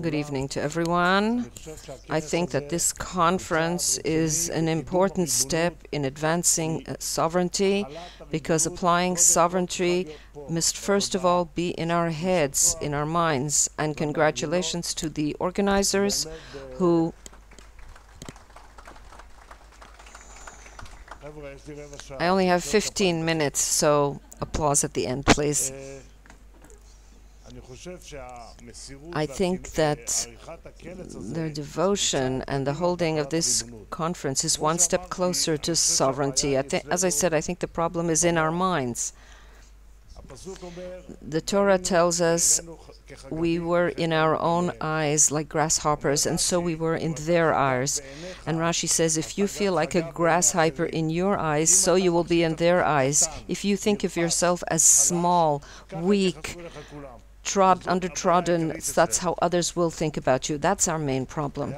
Good evening to everyone. I think that this conference is an important step in advancing sovereignty, because applying sovereignty must first of all be in our heads, in our minds. And congratulations to the organizers who I only have 15 minutes, so applause at the end, please. I think that their devotion and the holding of this conference is one step closer to sovereignty. As I said, I think the problem is in our minds. The Torah tells us we were in our own eyes like grasshoppers, and so we were in their eyes. And Rashi says, if you feel like a grasshopper in your eyes, so you will be in their eyes. If you think of yourself as small, weak, undertrodden, that's how others will think about you. That's our main problem.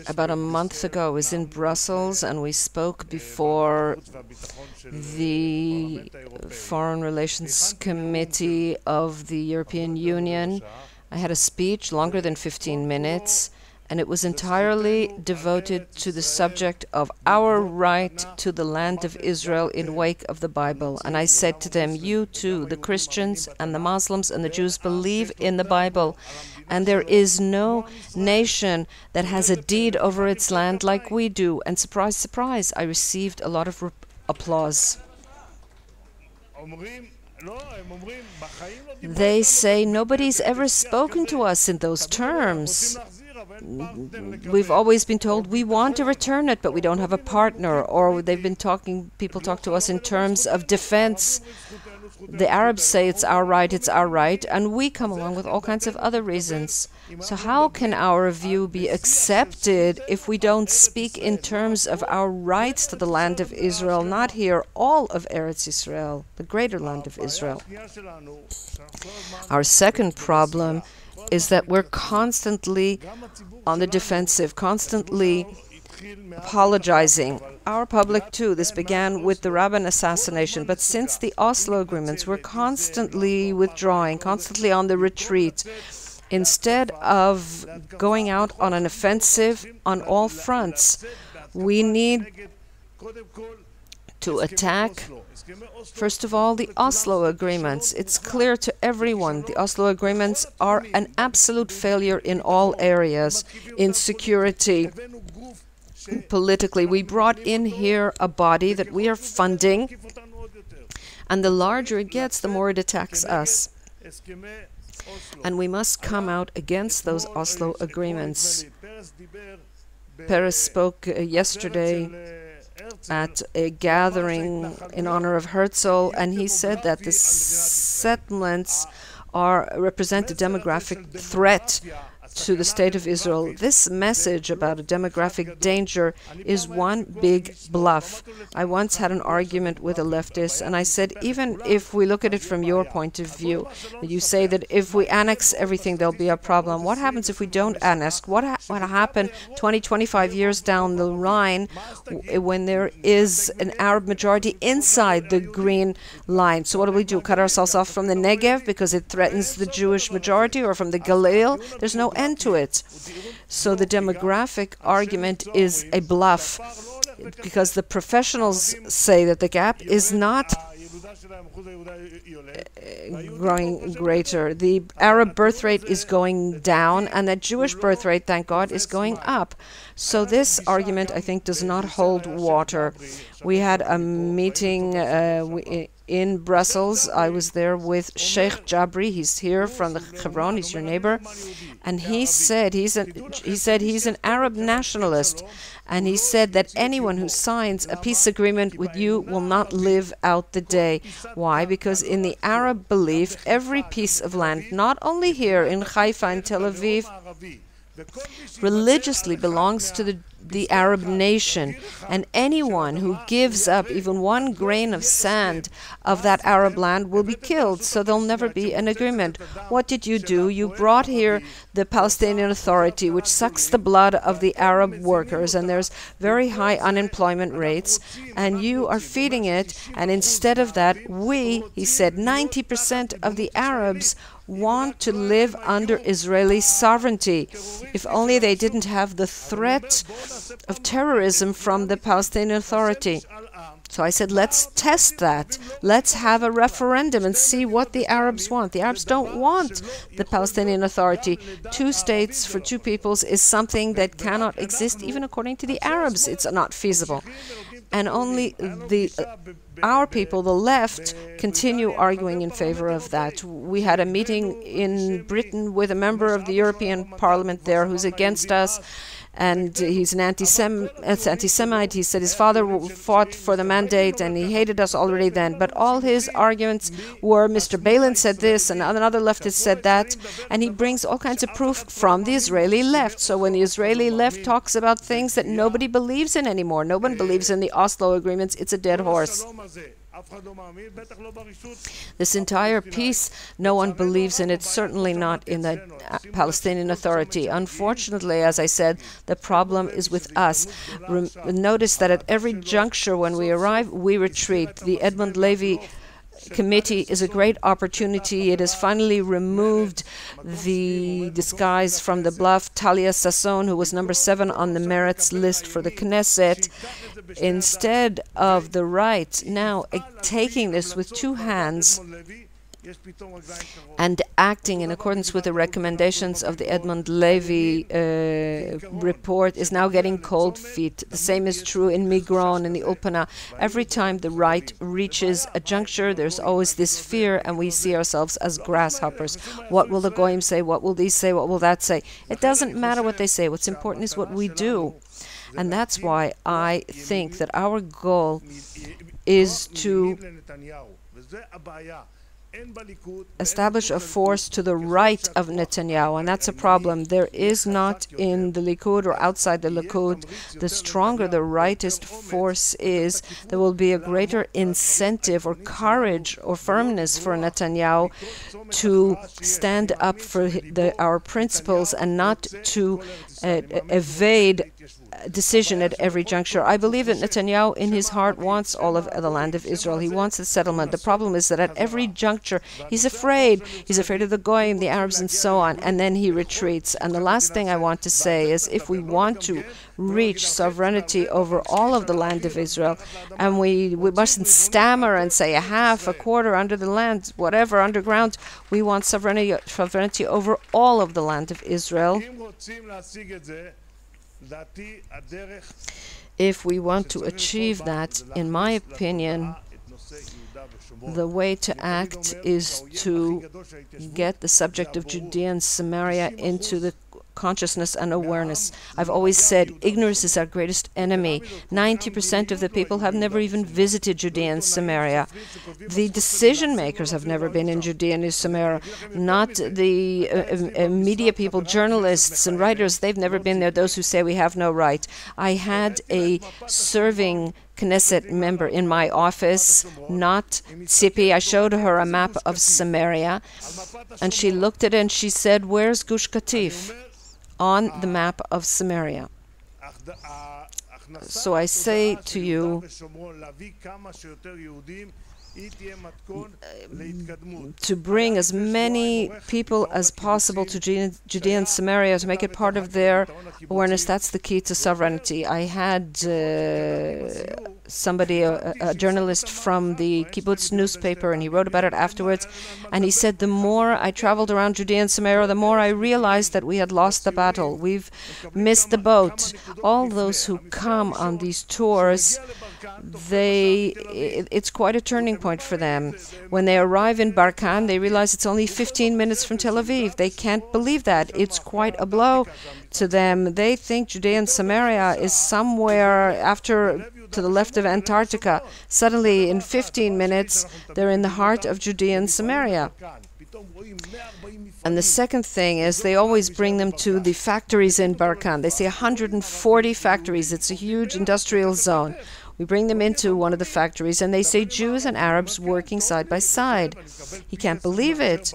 About a month ago, I was in Brussels and we spoke before the Foreign Relations Committee of the European Union. I had a speech longer than 15 minutes, and it was entirely devoted to the subject of our right to the land of Israel in wake of the Bible. And I said to them, you too, the Christians and the Muslims and the Jews, believe in the Bible. And there is no nation that has a deed over its land like we do. And surprise, surprise, I received a lot of applause. They say nobody's ever spoken to us in those terms. We've always been told we want to return it, but we don't have a partner. Or they've been people talk to us in terms of defense. The Arabs say it's our right, and we come along with all kinds of other reasons. So how can our view be accepted if we don't speak in terms of our rights to the land of Israel, not here, all of Eretz Israel, the greater land of Israel? Our second problem is that we're constantly on the defensive, constantly apologizing. Our public too. This began with the Rabin assassination, but since the Oslo agreements, we're constantly withdrawing, constantly on the retreat, instead of going out on an offensive on all fronts. We need to attack, first of all, the Oslo agreements. It's clear to everyone the Oslo agreements are an absolute failure in all areas, in security, politically. We brought in here a body that we are funding, and the larger it gets, the more it attacks us. And we must come out against those Oslo agreements. Peres spoke yesterday at a gathering in honor of Herzl, and he said that the settlements represent a demographic threat to the state of Israel. This message about a demographic danger is one big bluff. I once had an argument with a leftist, and I said, even if we look at it from your point of view, you say that if we annex everything, there'll be a problem. What happens if we don't annex? What happen 20, 25 years down the line when there is an Arab majority inside the green line? So what do we do? Cut ourselves off from the Negev because it threatens the Jewish majority, or from the Galil? There's no end to it. So the demographic argument is a bluff, because the professionals say that the gap is not growing greater. The Arab birth rate is going down, and the Jewish birth rate, thank God, is going up. So this argument, I think, does not hold water. We had a meeting in Brussels. I was there with Sheikh Jabri. He's here from the Hebron. He's your neighbor, and he said he's an Arab nationalist, and he said that anyone who signs a peace agreement with you will not live out the day. Why? Because in the Arab belief, every piece of land, not only here in Haifa and Tel Aviv, religiously belongs to the the Arab nation. And anyone who gives up even one grain of sand of that Arab land will be killed. So there'll never be an agreement. What did you do? You brought here the Palestinian Authority, which sucks the blood of the Arab workers, and there's very high unemployment rates, and you are feeding it. And instead of that, he said, 90% of the Arabs want to live under Israeli sovereignty. If only they didn't have the threat of terrorism from the Palestinian Authority. So I said, let's test that. Let's have a referendum and see what the Arabs want. The Arabs don't want the Palestinian Authority. 2 states for 2 peoples is something that cannot exist, even according to the Arabs. It's not feasible. And only our people, the left, continue arguing in favor of that. We had a meeting in Britain with a member of the European Parliament there who's against us, and he's an anti-Semite. He said his father fought for the mandate and he hated us already then. But all his arguments were, Mr. Balin said this and another leftist said that, and he brings all kinds of proof from the Israeli left. So when the Israeli left talks about things that nobody believes in anymore, no one believes in the Oslo agreements, it's a dead horse. This entire peace, no one believes in it, certainly not in the Palestinian Authority. Unfortunately, as I said, the problem is with us. Notice that at every juncture when we arrive, we retreat. The Edmund Levy Committee is a great opportunity. It has finally removed the disguise from the bluff. Talia Sasson, who was number 7 on the merits list for the Knesset, instead of the right, now taking this with 2 hands and acting in accordance with the recommendations of the Edmund Levy report, is now getting cold feet. The same is true in Migron and the Ulpana. Every time the right reaches a juncture, there's always this fear, and we see ourselves as grasshoppers. What will the Goyim say? What will these say? What will that say? It doesn't matter what they say. What's important is what we do. And that's why I think that our goal is to establish a force to the right of Netanyahu, and that's a problem. There is not in the Likud or outside the Likud. The stronger the rightist force is, there will be a greater incentive or courage or firmness for Netanyahu to stand up for our principles and not to evade decision at every juncture. I believe that Netanyahu in his heart wants all of the land of Israel. He wants the settlement. The problem is that at every juncture he's afraid. He's afraid of the Goyim, the Arabs, and so on, and then he retreats. And the last thing I want to say is, if we want to reach sovereignty over all of the land of Israel, and we mustn't stammer and say a half, a quarter under the land, whatever, underground. We want sovereignty over all of the land of Israel. If we want to achieve that, in my opinion, the way to act is to get the subject of Judea and Samaria into the consciousness and awareness. I've always said ignorance is our greatest enemy. 90% of the people have never even visited Judea and Samaria. The decision makers have never been in Judea and Samaria. Not the media people, journalists and writers, they've never been there. Those who say we have no right. I had a serving Knesset member in my office, not Tzipi. I showed her a map of Samaria, and she looked at it and she said, "Where's Gush Katif?" On the map of Samaria. So I say to you, to bring as many people as possible to Judea and Samaria, to make it part of their awareness, that's the key to sovereignty. I had somebody, a journalist from the kibbutz newspaper, and he wrote about it afterwards, and he said, the more I traveled around Judea and Samaria, the more I realized that we had lost the battle. We've missed the boat. All those who come on these tours, it's quite a turning point for them. When they arrive in Barkan, they realize it's only 15 minutes from Tel Aviv. They can't believe that. It's quite a blow to them. They think Judea and Samaria is somewhere to the left of Antarctica. Suddenly, in 15 minutes, they're in the heart of Judea and Samaria. And the second thing is they always bring them to the factories in Barkan. They say 140 factories. It's a huge industrial zone. We bring them into one of the factories and they say Jews and Arabs working side by side. He can't believe it.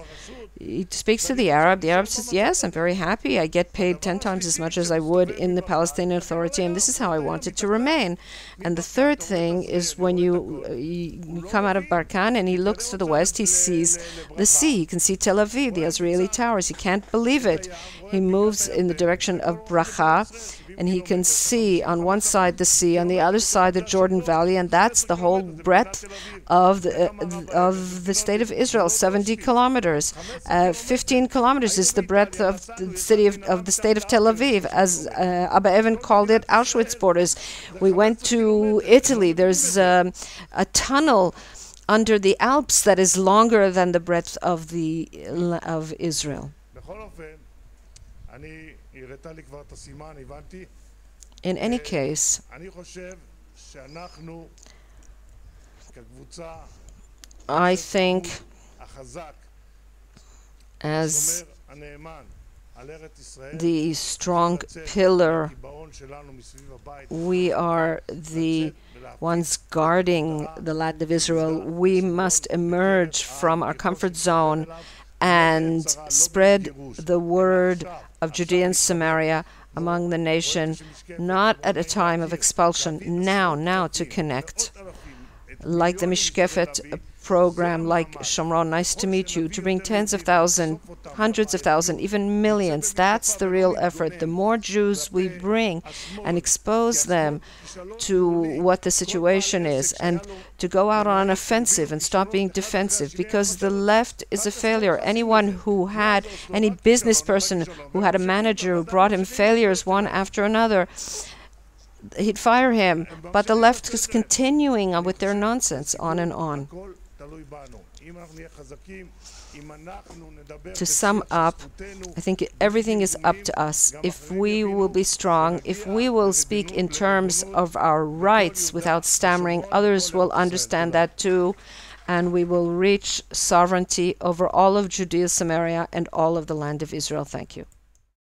He speaks to the Arab. The Arab says, yes, I'm very happy. I get paid 10 times as much as I would in the Palestinian Authority, and this is how I want it to remain. And the third thing is when you come out of Barkan and he looks to the west, he sees the sea. He can see Tel Aviv, the Israeli towers. He can't believe it. He moves in the direction of Bracha, and he can see on one side the sea, on the other side the Jordan Valley, and that's the whole breadth of the state of Israel, 70 kilometers. 15 kilometers is the breadth of the city of the state of Tel Aviv, as Abba Evan called it, Auschwitz borders. We went to Italy. There's a tunnel under the Alps that is longer than the breadth of Israel. In any case, I think as the strong pillar, we are the ones guarding the land of Israel. We must emerge from our comfort zone and spread the word of Judea and Samaria among the nation, not at a time of expulsion, now to connect. Like the Mishkefet program, like Shomron, nice to meet you, to bring tens of thousands, hundreds of thousands, even millions. That's the real effort. The more Jews we bring and expose them to what the situation is, and to go out on an offensive and stop being defensive, because the left is a failure. Anyone who had, any business person who had a manager who brought him failures one after another, he'd fire him. But the left is continuing on with their nonsense on and on. To sum up, I think everything is up to us. If we will be strong, if we will speak in terms of our rights without stammering, others will understand that too, and we will reach sovereignty over all of Judea, Samaria, and all of the land of Israel. Thank you.